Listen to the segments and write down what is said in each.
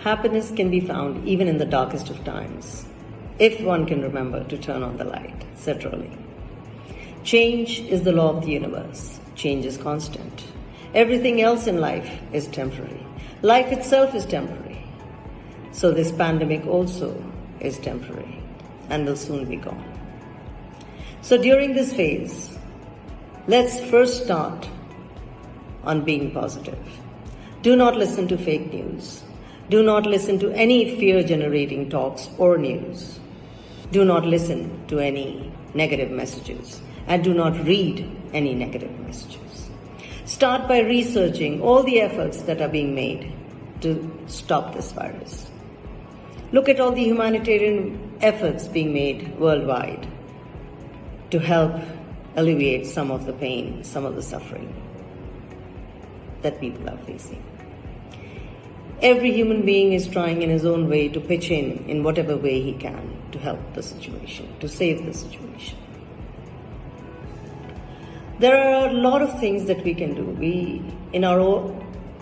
Happiness can be found even in the darkest of times, if one can remember to turn on the light, said Rowling. Change is the law of the universe. Change is constant. Everything else in life is temporary. Life itself is temporary. So this pandemic also is temporary and will soon be gone. So during this phase, let's first start on being positive. Do not listen to fake news. Do not listen to any fear-generating talks or news. Do not listen to any negative messages, and do not read any negative messages. Start by researching all the efforts that are being made to stop this virus. Look at all the humanitarian efforts being made worldwide to help alleviate some of the pain, some of the suffering that people are facing. Every human being is trying in his own way to pitch in whatever way he can to help the situation, to save the situation. There are a lot of things that we can do.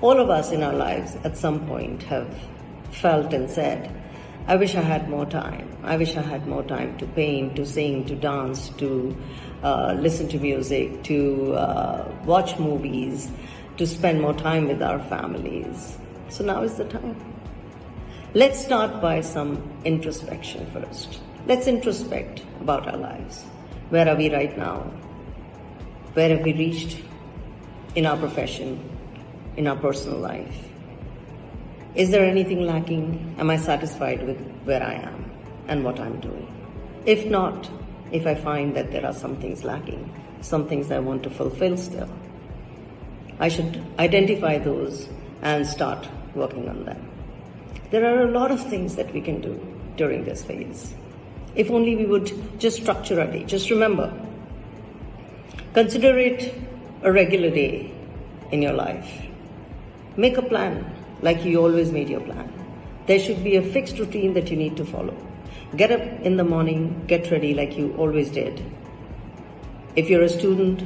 All of us in our lives at some point have felt and said, I wish I had more time. I wish I had more time to paint, to sing, to dance, to listen to music, to watch movies, to spend more time with our families. So now is the time. Let's start by some introspection first. Let's introspect about our lives. Where are we right now? Where have we reached in our profession, in our personal life? Is there anything lacking? Am I satisfied with where I am and what I'm doing? If not, if I find that there are some things lacking, some things I want to fulfill still, I should identify those and start working on them. There are a lot of things that we can do during this phase. If only we would just structure our day. Just remember, consider it a regular day in your life. Make a plan like you always made your plan. There should be a fixed routine that you need to follow. Get up in the morning, get ready like you always did. If you're a student,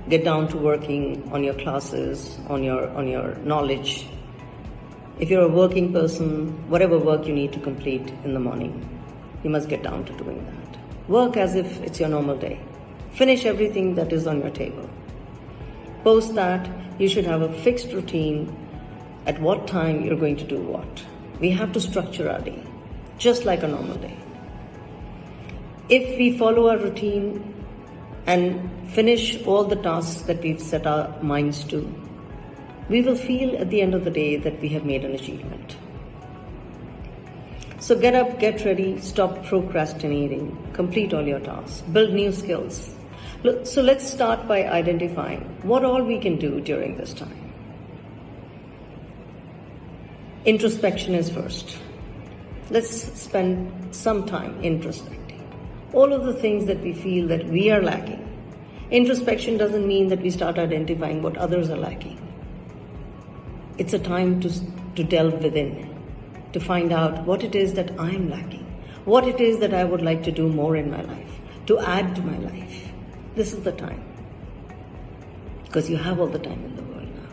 get down to working on your classes, on your knowledge. If you're a working person, whatever work you need to complete in the morning, you must get down to doing that. Work as if it's your normal day. Finish everything that is on your table. Post that, you should have a fixed routine at what time you're going to do what. We have to structure our day, just like a normal day. If we follow our routine and finish all the tasks that we've set our minds to, we will feel at the end of the day that we have made an achievement. So get up, get ready, stop procrastinating, complete all your tasks, build new skills. So let's start by identifying what all we can do during this time. Introspection is first. Let's spend some time introspecting. All of the things that we feel that we are lacking. Introspection doesn't mean that we start identifying what others are lacking. It's a time to delve within, to find out what it is that I'm lacking, what it is that I would like to do more in my life, to add to my life. This is the time. Because you have all the time in the world now.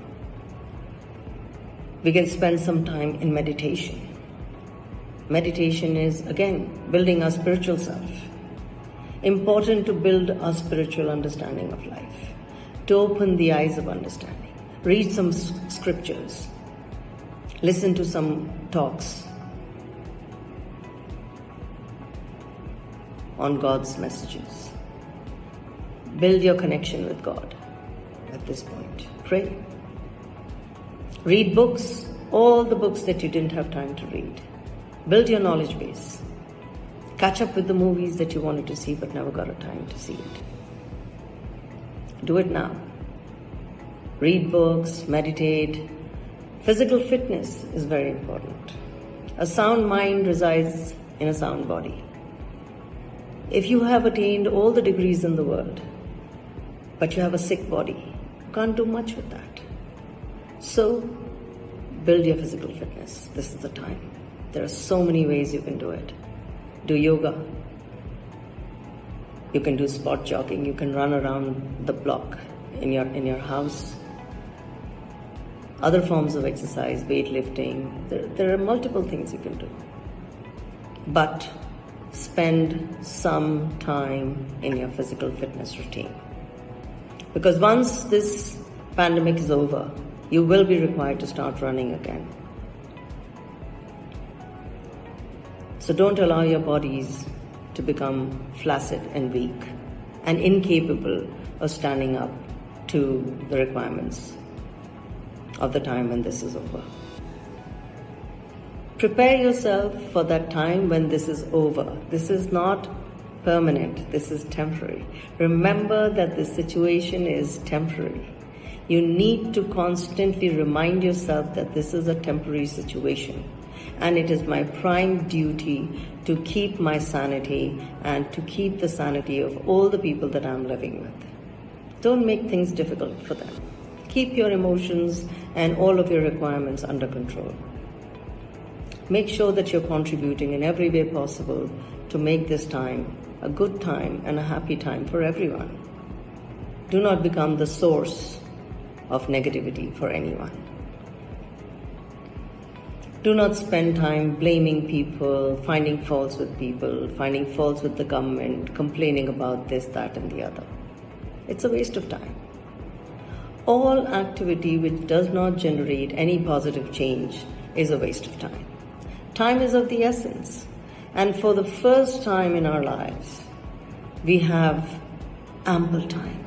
We can spend some time in meditation. Meditation is, again, building our spiritual self. Important to build our spiritual understanding of life, to open the eyes of understanding. Read some scriptures. Listen to some talks on God's messages. Build your connection with God at this point. Pray. Read books, all the books that you didn't have time to read. Build your knowledge base. Catch up with the movies that you wanted to see but never got a time to see it. Do it now. Read books, meditate. Physical fitness is very important. A sound mind resides in a sound body. If you have attained all the degrees in the world, but you have a sick body, you can't do much with that. So, build your physical fitness. This is the time. There are so many ways you can do it. Do yoga. You can do spot jogging. You can run around the block in your house. other forms of exercise, weightlifting. There are multiple things you can do. But spend some time in your physical fitness routine. Because once this pandemic is over, you will be required to start running again. So don't allow your bodies to become flaccid and weak and incapable of standing up to the requirements of the time when this is over. Prepare yourself for that time when this is over. This is not permanent, this is temporary. Remember that this situation is temporary. You need to constantly remind yourself that this is a temporary situation, and it is my prime duty to keep my sanity and to keep the sanity of all the people that I'm living with. Don't make things difficult for them. Keep your emotions and all of your requirements under control. Make sure that you're contributing in every way possible to make this time a good time and a happy time for everyone. Do not become the source of negativity for anyone. Do not spend time blaming people, finding faults with people, finding faults with the government, complaining about this, that, and the other. It's a waste of time. All activity which does not generate any positive change is a waste of time. Time is of the essence. And for the first time in our lives, we have ample time.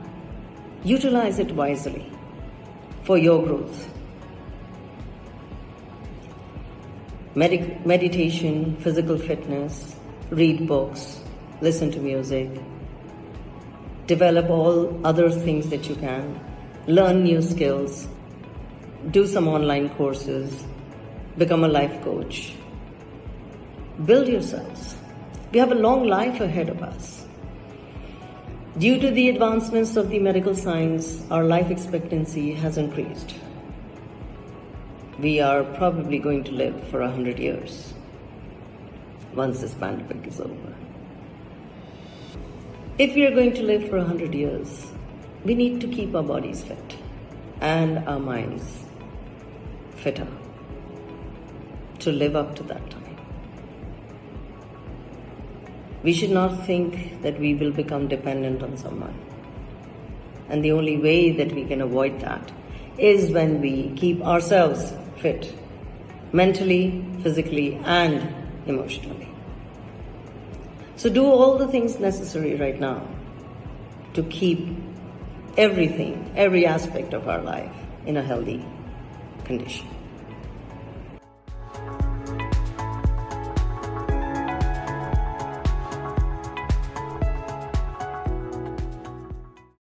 Utilize it wisely for your growth. Meditation, physical fitness, read books, listen to music, develop all other things that you can, learn new skills, do some online courses, become a life coach. Build yourselves. We have a long life ahead of us. Due to the advancements of the medical science, our life expectancy has increased. We are probably going to live for 100 years once this pandemic is over. If we are going to live for 100 years, we need to keep our bodies fit and our minds fitter to live up to that time. We should not think that we will become dependent on someone. And the only way that we can avoid that is when we keep ourselves fit, mentally, physically, and emotionally. So do all the things necessary right now to keep everything, every aspect of our life in a healthy condition.